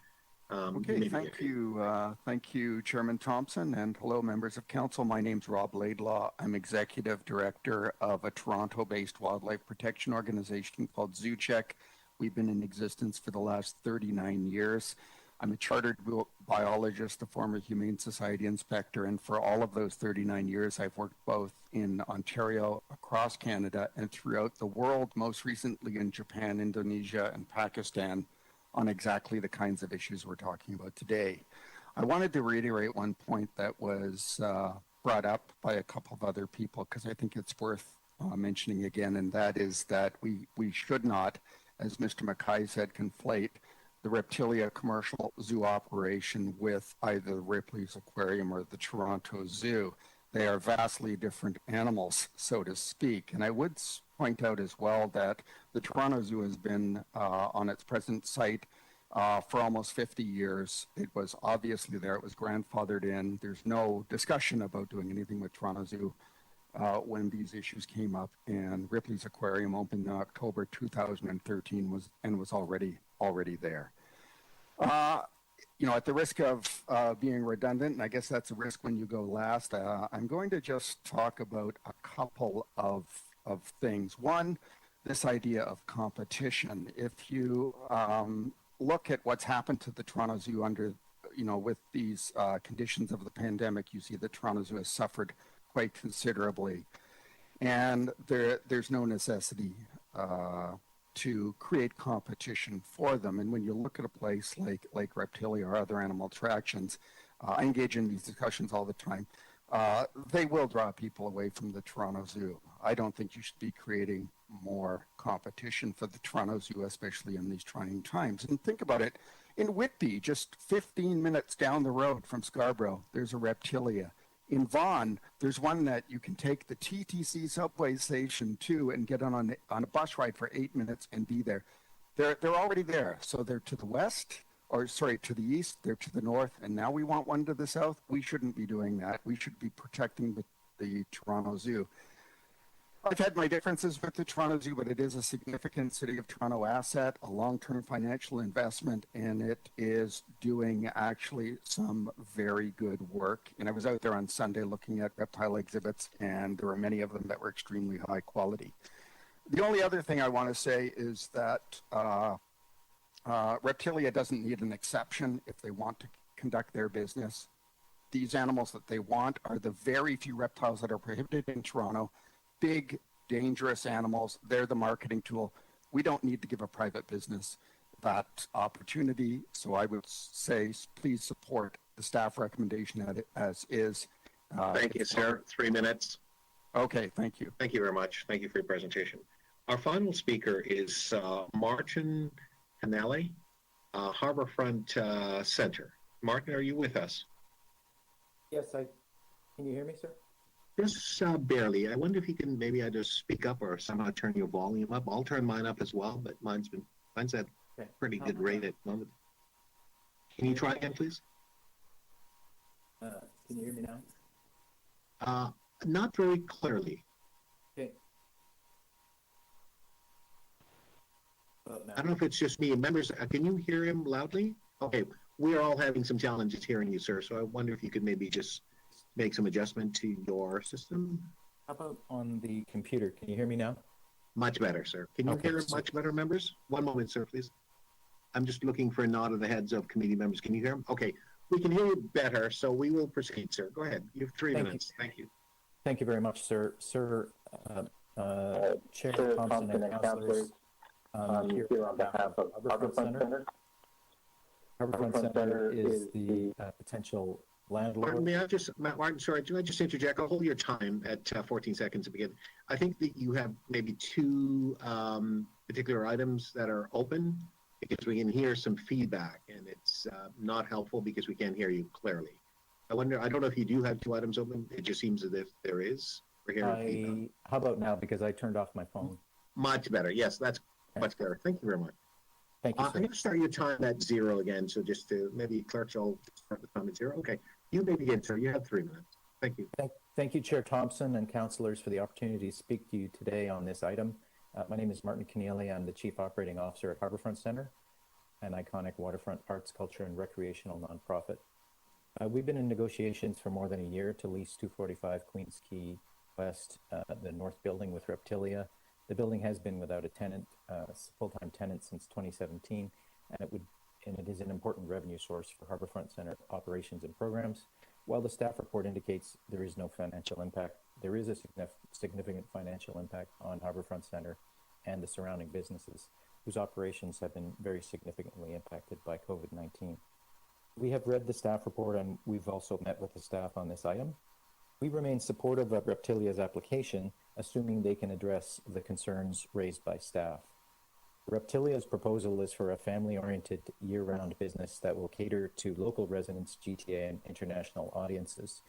Okay, thank you. Thank you, Chairman Thompson, and hello, members of council. My name's Rob Laidlaw. I'm Executive Director of a Toronto-based wildlife protection organization called Zoocheck. We've been in existence for the last 39 years. I'm a chartered biologist, a former Humane Society inspector, and for all of those 39 years, I've worked both in Ontario, across Canada, and throughout the world, most recently in Japan, Indonesia, and Pakistan, on exactly the kinds of issues we're talking about today. I wanted to reiterate one point that was brought up by a couple of other people, because I think it's worth mentioning again, and that is that we should not, as Mr. Mackay said, conflate the Reptilia commercial zoo operation with either Ripley's Aquarium or the Toronto Zoo. They are vastly different animals, so to speak. And I would point out as well that the Toronto Zoo has been on its present site for almost 50 years. It was obviously there. It was grandfathered in. There's no discussion about doing anything with Toronto Zoo when these issues came up. And Ripley's Aquarium opened in October 2013 was already there. You know, at the risk of being redundant, and I guess that's a risk when you go last, I'm going to just talk about a couple of things. One, this idea of competition. If you look at what's happened to the Toronto Zoo under, with these conditions of the pandemic, you see the Toronto Zoo has suffered quite considerably. And there's no necessity to create competition for them. And when you look at a place like Reptilia or other animal attractions, I engage in these discussions all the time. They will draw people away from the Toronto Zoo. I don't think you should be creating more competition for the Toronto Zoo, especially in these trying times. And think about it, in Whitby, just 15 minutes down the road from Scarborough, there's a Reptilia. In Vaughan, there's one that you can take the TTC subway station to and get on a bus ride for 8 minutes and be there. They're already there. So they're to the west, to the east, they're to the north, and now we want one to the south. We shouldn't be doing that. We should be protecting the Toronto Zoo. I've had my differences with the Toronto Zoo, but it is a significant City of Toronto asset, a long-term financial investment, and it is doing actually some very good work. And I was out there on Sunday looking at reptile exhibits, and there were many of them that were extremely high quality. The only other thing I want to say is that Reptilia doesn't need an exception if they want to conduct their business. These animals that they want are the very few reptiles that are prohibited in Toronto. Big, dangerous animals. They're the marketing tool. We don't need to give a private business that opportunity. So I would say, please support the staff recommendation as is.
Thank you, sir. 3 minutes.
Okay, thank you.
Thank you very much. Thank you for your presentation. Our final speaker is Martin Canelli, Harbourfront Center. Martin, are you with us?
Yes, can you hear me, sir?
Just barely. I wonder if you can maybe either speak up or somehow turn your volume up. I'll turn mine up as well, but mine's at pretty good rate at the moment. Can you try again, please?
Can you hear me now?
Not very clearly.
Okay.
I don't know if it's just me. Members, can you hear him loudly? Okay, we're all having some challenges hearing you, sir. So I wonder if you could maybe just make some adjustment to your system.
How about on the computer? Can you hear me now?
Much better, sir. Can you hear much better, members? One moment, sir, please. I'm just looking for a nod of the heads of committee members. Can you hear him? Okay, we can hear you better, so we will proceed, sir. Go ahead. You have 3 minutes. Thank you.
Thank you very much, sir. Sir, Chair Thompson and councillors, here on behalf of Harbourfront Center. Harbourfront Center is the potential landlord.
Martin, sorry, do I just interject? I'll hold your time at 14 seconds to begin. I think that you have maybe 2 particular items that are open because we can hear some feedback and it's not helpful because we can't hear you clearly. I don't know if you do have 2 items open. It just seems as if there is. We're hearing feedback.
How about now? Because I turned off my phone.
Much better. Yes, that's much better. Thank you very much.
Thank you,
I'm going to start your time at 0 again. So just to maybe clerks will start the time at 0. Okay. You may begin, sir. You have 3 minutes. Thank you.
Thank you, Chair Thompson and councillors, for the opportunity to speak to you today on this item. My name is Martin Keneally. I'm the Chief Operating Officer at Harbourfront Center, an iconic waterfront arts, culture, and recreational nonprofit. We've been in negotiations for more than a year to lease 245 Queens Quay West, the north building with Reptilia. The building has been without a tenant, full-time tenant since 2017, and it is an important revenue source for Harbourfront Center operations and programs. While the staff report indicates there is no financial impact, there is a significant financial impact on Harbourfront Center and the surrounding businesses, whose operations have been very significantly impacted by COVID-19. We have read the staff report and we've also met with the staff on this item. We remain supportive of Reptilia's application, assuming they can address the concerns raised by staff. Reptilia's proposal is for a family-oriented year-round business that will cater to local residents, GTA, and international audiences.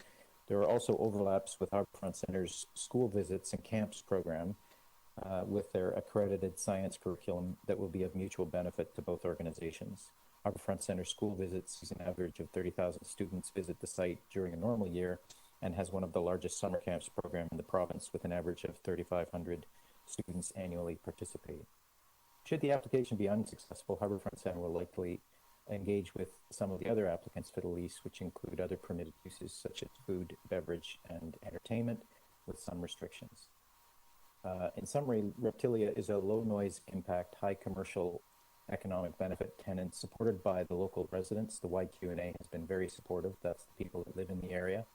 There are also overlaps with Harbourfront Center's school visits and camps program with their accredited science curriculum that will be of mutual benefit to both organizations. Harbourfront Center school visits sees an average of 30,000 students visit the site during a normal year and has one of the largest summer camps program in the province with an average of 3,500 students annually participate. Should the application be unsuccessful, Harbourfront Center will likely engage with some of the other applicants for the lease, which include other permitted uses such as food, beverage, and entertainment with some restrictions. In summary, Reptilia is a low noise impact, high commercial economic benefit tenant supported by the local residents. The YQ&A has been very supportive. That's the people that live in the area.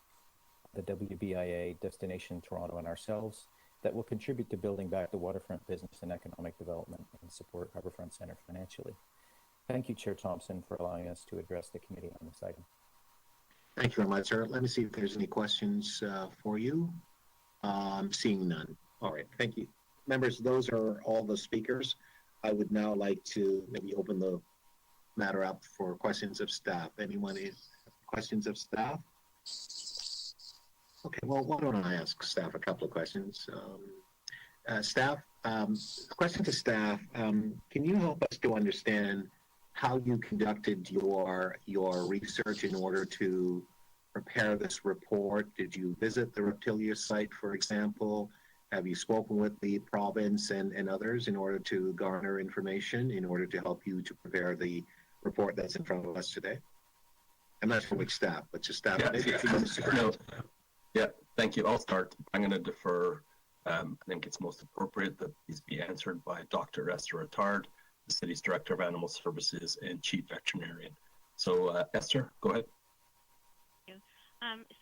The WBIA, Destination Toronto, and ourselves that will contribute to building back the waterfront business and economic development and support Harbourfront Center financially. Thank you, Chair Thompson, for allowing us to address the committee on this item.
Thank you very much, sir. Let me see if there's any questions for you. Seeing none. All right, thank you. Members, those are all the speakers. I would now like to maybe open the matter up for questions of staff. Anyone have questions of staff? Okay, well, why don't I ask staff a couple of questions? Staff, question to staff, can you help us to understand how you conducted your research in order to prepare this report? Did you visit the Reptilia site, for example? Have you spoken with the province and others in order to garner information, in order to help you to prepare the report that's in front of us today? I'm not sure which staff, but just staff.
Yeah, thank you. I'll start. I'm going to defer. I think it's most appropriate that these be answered by Dr. Esther Attard, the city's Director of Animal Services and Chief Veterinarian. So, Esther, go ahead.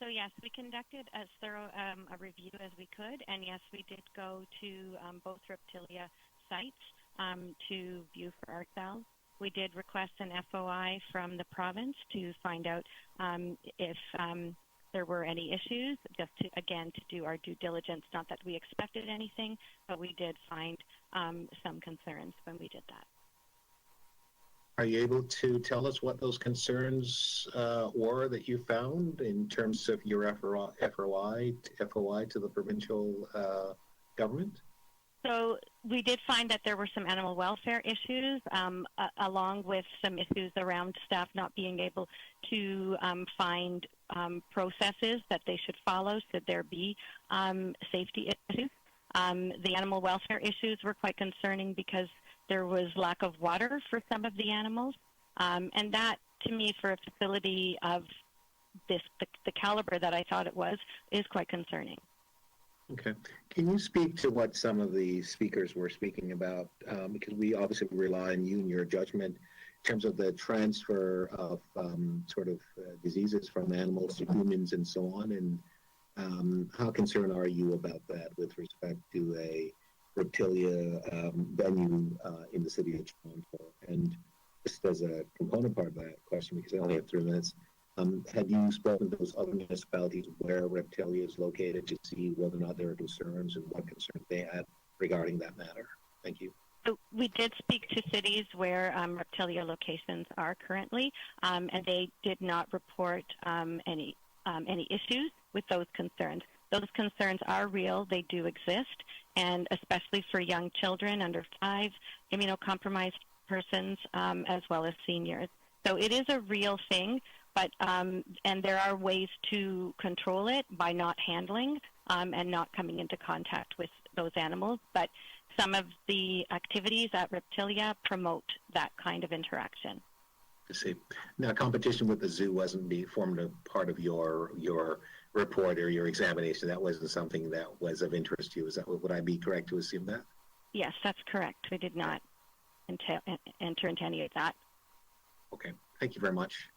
So yes, we conducted as thorough a review as we could, and yes, we did go to both Reptilia sites to view for ourselves. We did request an FOI from the province to find out if there were any issues, just to, again, to do our due diligence. Not that we expected anything, but we did find some concerns when we did that.
Are you able to tell us what those concerns were that you found in terms of your FOI to the provincial government?
So we did find that there were some animal welfare issues, along with some issues around staff not being able to find processes that they should follow should there be safety issues. The animal welfare issues were quite concerning because there was lack of water for some of the animals, and that, to me, for a facility of the caliber that I thought it was, is quite concerning.
Okay. Can you speak to what some of the speakers were speaking about? Because we obviously rely on you and your judgment in terms of the transfer of diseases from animals to humans and so on. And how concerned are you about that with respect to a Reptilia venue in the city of Toronto? And just as a component part of that question, because I only have 3 minutes, have you spoken to those other municipalities where Reptilia is located to see whether or not there are concerns and what concerns they had regarding that matter? Thank you.
So we did speak to cities where Reptilia locations are currently, and they did not report any issues with those concerns. Those concerns are real. They do exist, and especially for young children under 5, immunocompromised persons, as well as seniors. So it is a real thing. But and there are ways to control it by not handling and not coming into contact with those animals. But some of the activities at Reptilia promote that kind of interaction.
I see. Now, competition with the zoo wasn't formed a part of your report or your examination. That wasn't something that was of interest to you. Would I be correct to assume that?
Yes, that's correct. We did not enter into any of that.
Okay. Thank you very much.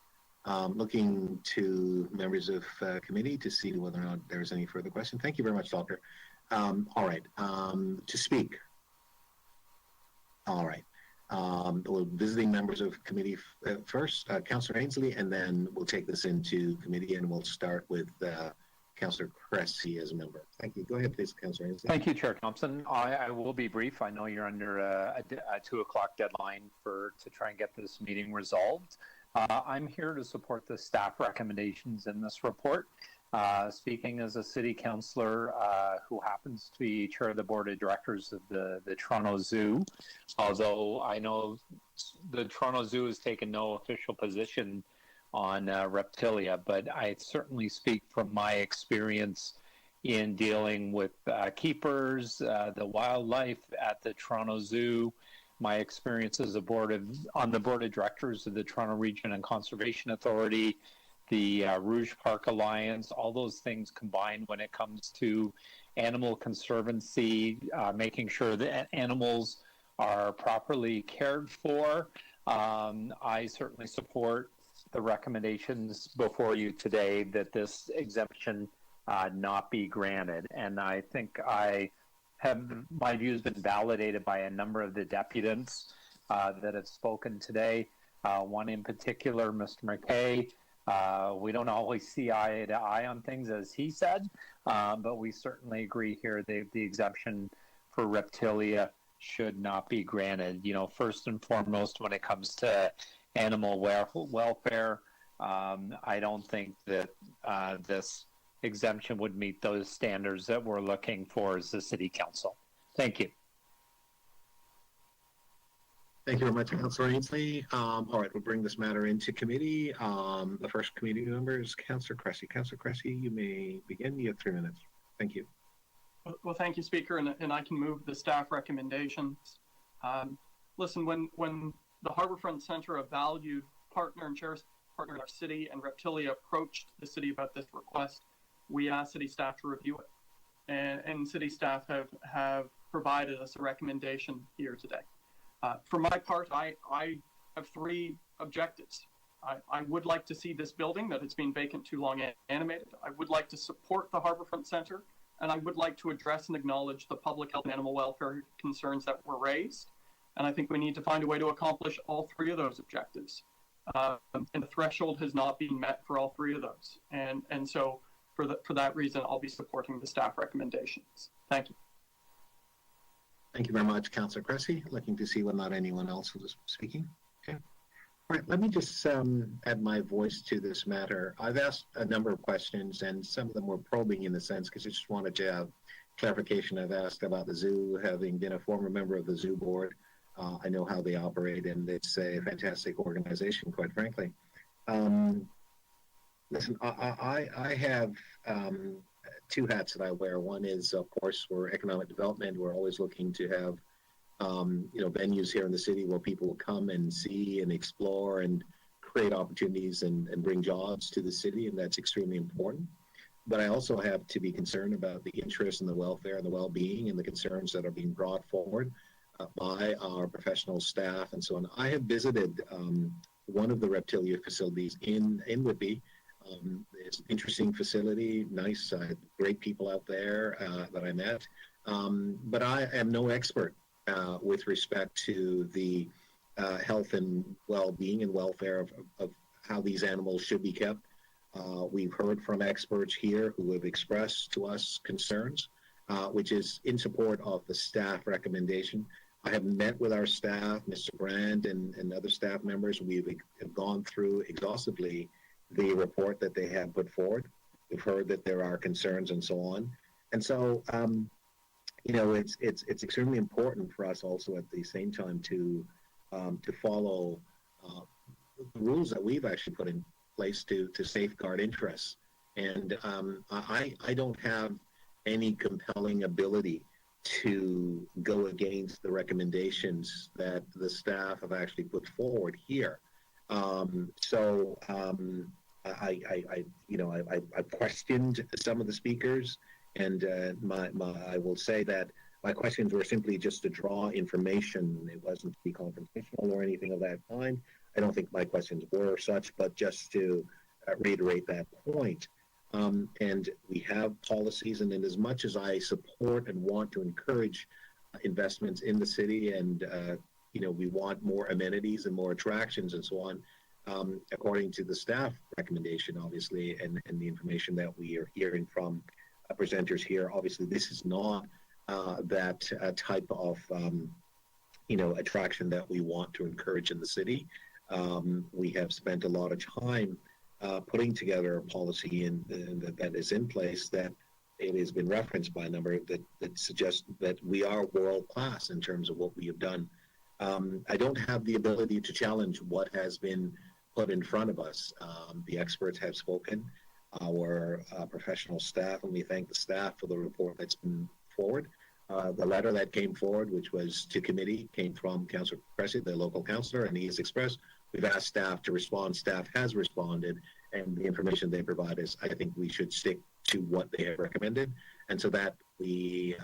Looking to members of committee to see whether or not there's any further question. Thank you very much, Doctor. All right, to speak. All right, visiting members of committee first, Councillor Ainsley, and then we'll take this into committee and we'll start with Councillor Cressy as a member. Thank you. Go ahead, please, Councillor Ainsley.
Thank you, Chair Thompson. I will be brief. I know you're under a 2 o'clock deadline to try and get this meeting resolved. I'm here to support the staff recommendations in this report. Speaking as a city councillor who happens to be chair of the board of directors of the Toronto Zoo, although I know the Toronto Zoo has taken no official position on Reptilia, but I certainly speak from my experience in dealing with keepers, the wildlife at the Toronto Zoo, my experience as on the board of directors of the Toronto Region and Conservation Authority, the Rouge Park Alliance, all those things combined when it comes to animal conservancy, making sure that animals are properly cared for. I certainly support the recommendations before you today that this exemption not be granted. And I think my view has been validated by a number of the deputants that have spoken today. One in particular, Mr. McKay. We don't always see eye to eye on things, as he said, but we certainly agree here that the exemption for Reptilia should not be granted. First and foremost, when it comes to animal welfare, I don't think that this exemption would meet those standards that we're looking for as the city council. Thank you.
Thank you very much, Councillor Ainsley. All right, we'll bring this matter into committee. The first committee member is Councillor Cressy. Councillor Cressy, you may begin. You have 3 minutes. Thank you.
Well, thank you, Speaker, and I can move the staff recommendations. Listen, when the Harbourfront Centre, a valued partner and cherished partner in our city, and Reptilia approached the city about this request, we asked city staff to review it. And city staff have provided us a recommendation here today. For my part, I have 3 objectives. I would like to see this building that has been vacant too long animated. I would like to support the Harbourfront Centre, and I would like to address and acknowledge the public health and animal welfare concerns that were raised. And I think we need to find a way to accomplish all 3 of those objectives. And the threshold has not been met for all 3 of those. And so for that reason, I'll be supporting the staff recommendations. Thank you.
Thank you very much, Councillor Cressy. Looking to see whether or not anyone else is speaking. Okay. All right, let me just add my voice to this matter. I've asked a number of questions, and some of them were probing in the sense because I just wanted to have clarification. I've asked about the zoo, having been a former member of the zoo board. I know how they operate, and it's a fantastic organization, quite frankly. Listen, I have 2 hats that I wear. One is, of course, for economic development. We're always looking to have, venues here in the city where people will come and see and explore and create opportunities and bring jobs to the city, and that's extremely important. But I also have to be concerned about the interest and the welfare and the well-being and the concerns that are being brought forward by our professional staff and so on. I have visited one of the Reptilia facilities in Whitby. It's an interesting facility, nice, great people out there that I met. But I am no expert with respect to the health and well-being and welfare of how these animals should be kept. We've heard from experts here who have expressed to us concerns, which is in support of the staff recommendation. I have met with our staff, Mr. Brand and other staff members. We've gone through exhaustively the report that they have put forward. We've heard that there are concerns and so on. And so, it's extremely important for us also at the same time to follow the rules that we've actually put in place to safeguard interests. And I don't have any compelling ability to go against the recommendations that the staff have actually put forward here. I've questioned some of the speakers, and I will say that my questions were simply just to draw information. It wasn't to be confrontational or anything of that kind. I don't think my questions were such, but just to reiterate that point. And we have policies, and in as much as I support and want to encourage investments in the city, and we want more amenities and more attractions and so on, according to the staff recommendation, obviously, and the information that we are hearing from presenters here, obviously this is not that type of attraction that we want to encourage in the city. We have spent a lot of time putting together a policy that is in place that it has been referenced by a number that suggests that we are world class in terms of what we have done. I don't have the ability to challenge what has been put in front of us. The experts have spoken, our professional staff, and we thank the staff for the report that's been forward. The letter that came forward, which was to committee, came from Councillor Cressy, the local councillor, and he has expressed. We've asked staff to respond. Staff has responded, and the information they provide is, I think we should stick to what they have recommended. And so that Councillor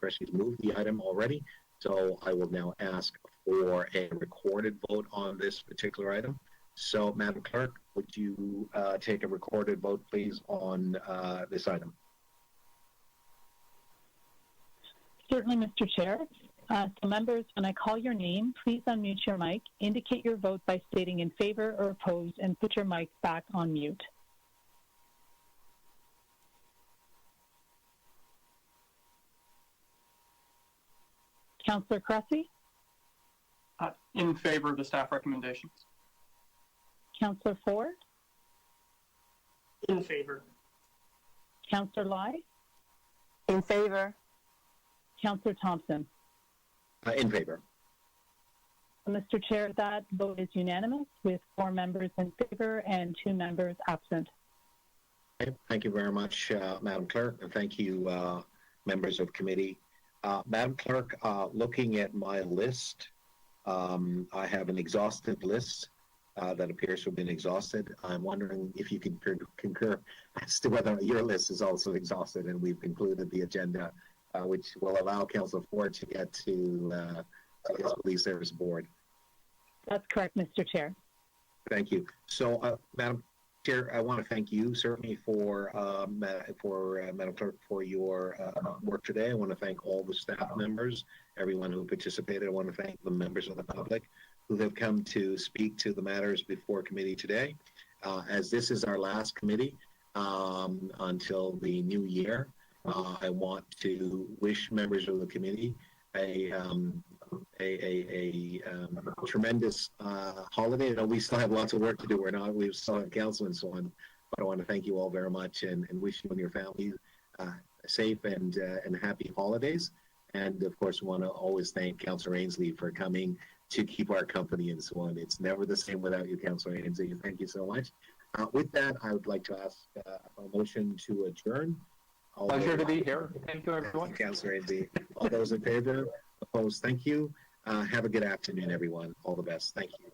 Cressy has moved the item already. So I will now ask for a recorded vote on this particular item. So, Madam Clerk, would you take a recorded vote, please, on this item?
Certainly, Mr. Chair. So members, when I call your name, please unmute your mic, indicate your vote by stating in favor or opposed, and put your mic back on mute. Councillor Cressy?
In favor of the staff recommendations.
Councillor Ford?
In favor.
Councillor Lai?
In favor.
Councillor Thompson?
In favor.
Mr. Chair, that vote is unanimous with 4 members in favor and 2 members absent.
Okay, thank you very much, Madam Clerk, and thank you, members of committee. Madam Clerk, looking at my list, I have an exhaustive list that appears to have been exhausted. I'm wondering if you can concur as to whether your list is also exhausted, and we've concluded the agenda, which will allow Councillor Ford to get to his Police Service Board.
That's correct, Mr. Chair.
Thank you. So, Madam Chair, I want to thank you certainly for Madam Clerk for your work today. I want to thank all the staff members, everyone who participated. I want to thank the members of the public who have come to speak to the matters before committee today. As this is our last committee until the new year, I want to wish members of the committee a tremendous holiday. I know we still have lots of work to do. We still have council and so on, but I want to thank you all very much and wish you and your family safe and happy holidays. And of course, we want to always thank Councillor Ainsley for coming to keep our company and so on. It's never the same without you, Councillor Ainsley. Thank you so much. With that, I would like to ask a motion to adjourn.
Pleasure to be here. Thank you, everyone.
Councillor Ainsley. All those in favor? Opposed? Thank you. Have a good afternoon, everyone. All the best. Thank you.